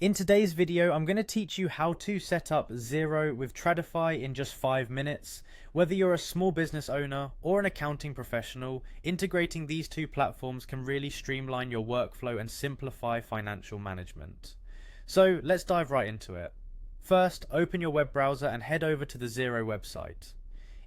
In today's video, I'm going to teach you how to set up Xero with Tradify in just 5 minutes. Whether you're a small business owner or an accounting professional, integrating these two platforms can really streamline your workflow and simplify financial management. So let's dive right into it. First, open your web browser and head over to the Xero website.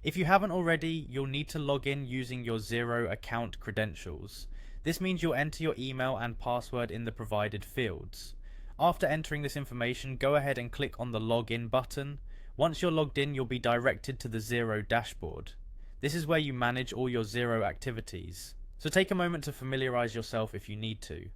If you haven't already, you'll need to log in using your Xero account credentials. This means you'll enter your email and password in the provided fields. After entering this information, go ahead and click on the login button. Once you're logged in, you'll be directed to the Xero dashboard. This is where you manage all your Xero activities. So take a moment to familiarize yourself if you need to.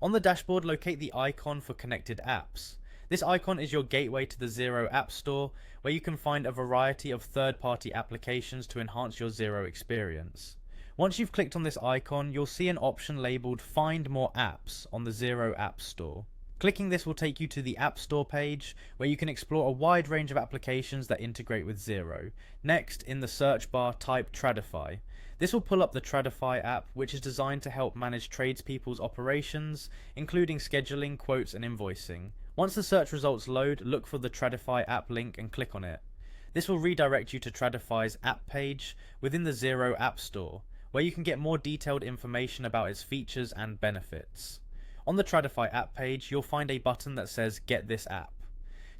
On the dashboard, locate the icon for connected apps. This icon is your gateway to the Xero App Store, where you can find a variety of third-party applications to enhance your Xero experience. Once you've clicked on this icon, you'll see an option labeled Find More Apps on the Xero App Store. Clicking this will take you to the App Store page, where you can explore a wide range of applications that integrate with Xero. Next, in the search bar, type Tradify. This will pull up the Tradify app, which is designed to help manage tradespeople's operations, including scheduling, quotes, and invoicing. Once the search results load, look for the Tradify app link and click on it. This will redirect you to Tradify's app page within the Xero App Store, where you can get more detailed information about its features and benefits. On the Tradify app page, you'll find a button that says Get This App.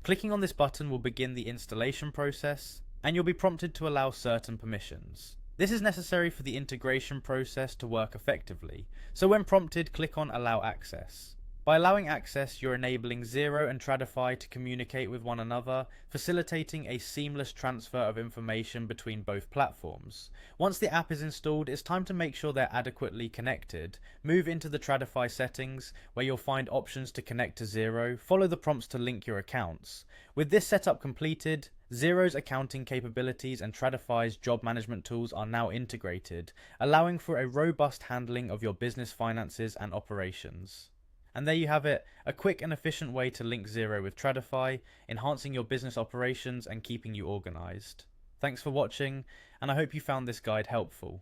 Clicking on this button will begin the installation process, and you'll be prompted to allow certain permissions. This is necessary for the integration process to work effectively, so when prompted, click on Allow Access. By allowing access, you're enabling Xero and Tradify to communicate with one another, facilitating a seamless transfer of information between both platforms. Once the app is installed, it's time to make sure they're adequately connected. Move into the Tradify settings, where you'll find options to connect to Xero. Follow the prompts to link your accounts. With this setup completed, Xero's accounting capabilities and Tradify's job management tools are now integrated, allowing for a robust handling of your business finances and operations. And there you have it, a quick and efficient way to link Xero with Tradify, enhancing your business operations and keeping you organized. Thanks for watching, and I hope you found this guide helpful.